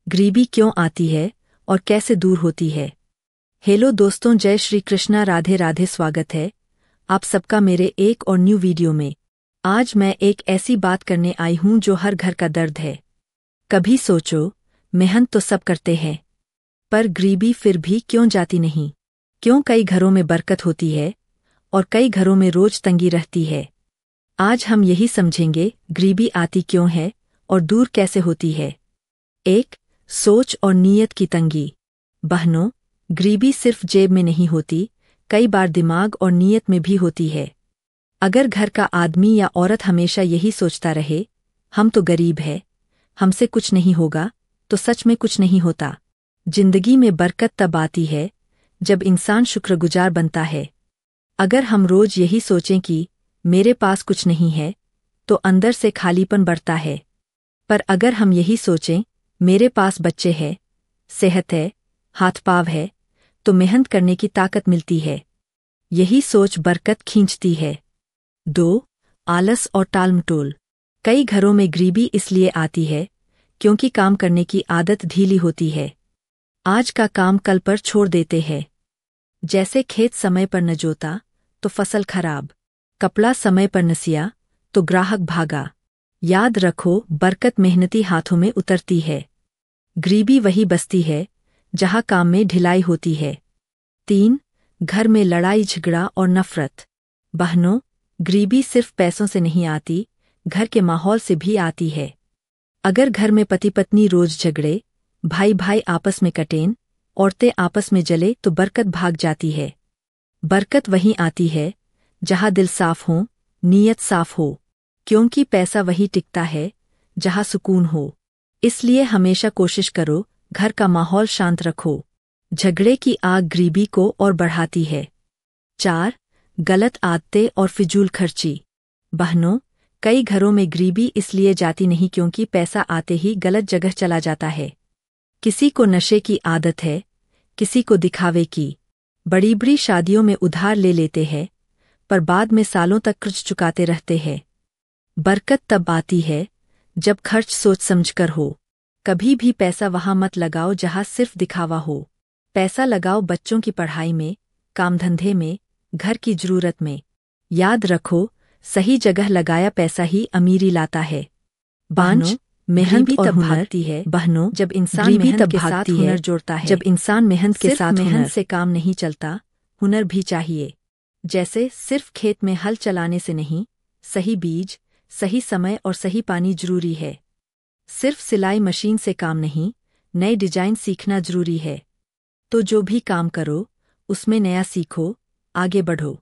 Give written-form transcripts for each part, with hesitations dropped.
गरीबी क्यों आती है और कैसे दूर होती है। हेलो दोस्तों, जय श्री कृष्णा, राधे राधे। स्वागत है आप सबका मेरे एक और न्यू वीडियो में। आज मैं एक ऐसी बात करने आई हूं जो हर घर का दर्द है। कभी सोचो, मेहनत तो सब करते हैं, पर गरीबी फिर भी क्यों जाती नहीं। क्यों कई घरों में बरकत होती है और कई घरों में रोज तंगी रहती है। आज हम यही समझेंगे, गरीबी आती क्यों है और दूर कैसे होती है। एक, सोच और नीयत की तंगी। बहनों, गरीबी सिर्फ जेब में नहीं होती, कई बार दिमाग और नीयत में भी होती है। अगर घर का आदमी या औरत हमेशा यही सोचता रहे, हम तो गरीब है, हमसे कुछ नहीं होगा, तो सच में कुछ नहीं होता। जिंदगी में बरकत तब आती है जब इंसान शुक्रगुजार बनता है। अगर हम रोज यही सोचें कि मेरे पास कुछ नहीं है, तो अंदर से खालीपन बढ़ता है। पर अगर हम यही सोचें, मेरे पास बच्चे हैं, सेहत है, हाथ पाव है, तो मेहनत करने की ताकत मिलती है। यही सोच बरकत खींचती है। 2, आलस और टालमटोल। कई घरों में गरीबी इसलिए आती है क्योंकि काम करने की आदत ढीली होती है। आज का काम कल पर छोड़ देते हैं। जैसे खेत समय पर न जोता तो फसल खराब, कपड़ा समय पर न सिया तो ग्राहक भागा। याद रखो, बरकत मेहनती हाथों में उतरती है। गरीबी वही बस्ती है जहाँ काम में ढिलाई होती है। 3, घर में लड़ाई झगड़ा और नफरत। बहनों, गरीबी सिर्फ पैसों से नहीं आती, घर के माहौल से भी आती है। अगर घर में पति पत्नी रोज झगड़े, भाई भाई आपस में कटेन, औरतें आपस में जले, तो बरकत भाग जाती है। बरकत वहीं आती है जहाँ दिल साफ हो, नीयत साफ हो, क्योंकि पैसा वही टिकता है जहाँ सुकून हो। इसलिए हमेशा कोशिश करो, घर का माहौल शांत रखो। झगड़े की आग गरीबी को और बढ़ाती है। 4, गलत आदतें और फिजूल खर्ची। बहनों, कई घरों में गरीबी इसलिए जाती नहीं क्योंकि पैसा आते ही गलत जगह चला जाता है। किसी को नशे की आदत है, किसी को दिखावे की। बड़ी बड़ी शादियों में उधार ले लेते हैं, पर बाद में सालों तक कर्ज चुकाते रहते हैं। बरकत तब आती है जब खर्च सोच समझकर हो। कभी भी पैसा वहां मत लगाओ जहां सिर्फ दिखावा हो। पैसा लगाओ बच्चों की पढ़ाई में, काम धंधे में, घर की जरूरत में। याद रखो, सही जगह लगाया पैसा ही अमीरी लाता है। बहनों, मेहनत तब भागती है। बहनों, जब इंसान मेहनत के साथ हुनर जोड़ता है। जब इंसान मेहनत के साथ मेहनत से काम नहीं चलता, हुनर भी चाहिए। जैसे सिर्फ खेत में हल चलाने से नहीं, सही बीज, सही समय और सही पानी जरूरी है। सिर्फ सिलाई मशीन से काम नहीं, नए डिजाइन सीखना जरूरी है। तो जो भी काम करो, उसमें नया सीखो, आगे बढ़ो।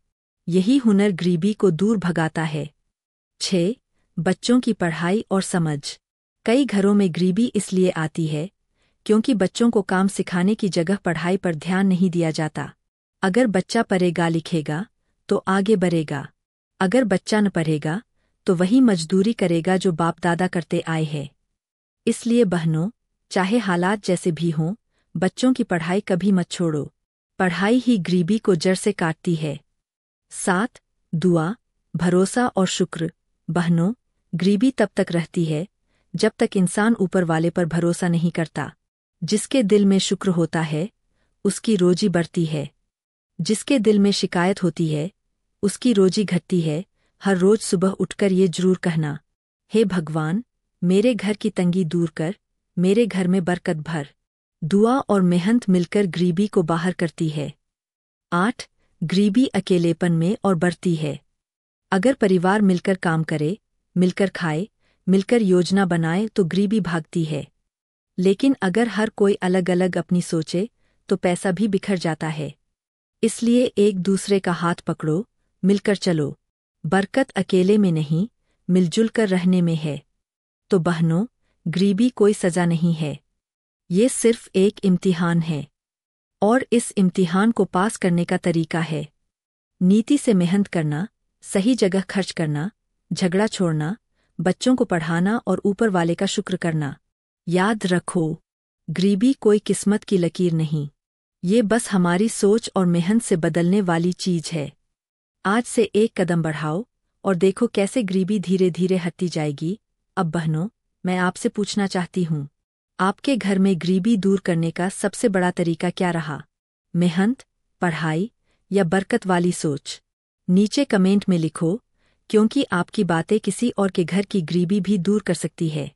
यही हुनर गरीबी को दूर भगाता है। 6, बच्चों की पढ़ाई और समझ। कई घरों में गरीबी इसलिए आती है क्योंकि बच्चों को काम सिखाने की जगह पढ़ाई पर ध्यान नहीं दिया जाता। अगर बच्चा पढ़ेगा लिखेगा तो आगे बढ़ेगा। अगर बच्चा न पढ़ेगा तो वही मजदूरी करेगा जो बाप दादा करते आए हैं। इसलिए बहनों, चाहे हालात जैसे भी हों, बच्चों की पढ़ाई कभी मत छोड़ो। पढ़ाई ही गरीबी को जड़ से काटती है। 7, दुआ, भरोसा और शुक्र। बहनों, गरीबी तब तक रहती है जब तक इंसान ऊपर वाले पर भरोसा नहीं करता। जिसके दिल में शुक्र होता है, उसकी रोजी बढ़ती है। जिसके दिल में शिकायत होती है, उसकी रोजी घटती है। हर रोज सुबह उठकर ये जरूर कहना, हे भगवान, मेरे घर की तंगी दूर कर, मेरे घर में बरकत भर। दुआ और मेहनत मिलकर गरीबी को बाहर करती है। 8, गरीबी अकेलेपन में और बढ़ती है। अगर परिवार मिलकर काम करे, मिलकर खाए, मिलकर योजना बनाए, तो गरीबी भागती है। लेकिन अगर हर कोई अलग अलग अपनी सोचे, तो पैसा भी बिखर जाता है। इसलिए एक दूसरे का हाथ पकड़ो, मिलकर चलो। बरकत अकेले में नहीं, मिलजुल कर रहने में है। तो बहनों, गरीबी कोई सजा नहीं है, ये सिर्फ एक इम्तिहान है। और इस इम्तिहान को पास करने का तरीका है नीति से मेहनत करना, सही जगह खर्च करना, झगड़ा छोड़ना, बच्चों को पढ़ाना और ऊपर वाले का शुक्र करना। याद रखो, गरीबी कोई किस्मत की लकीर नहीं, ये बस हमारी सोच और मेहनत से बदलने वाली चीज है। आज से एक कदम बढ़ाओ और देखो कैसे गरीबी धीरे धीरे हटती जाएगी। अब बहनों, मैं आपसे पूछना चाहती हूँ, आपके घर में गरीबी दूर करने का सबसे बड़ा तरीका क्या रहा? मेहनत, पढ़ाई या बरकत वाली सोच? नीचे कमेंट में लिखो, क्योंकि आपकी बातें किसी और के घर की गरीबी भी दूर कर सकती है।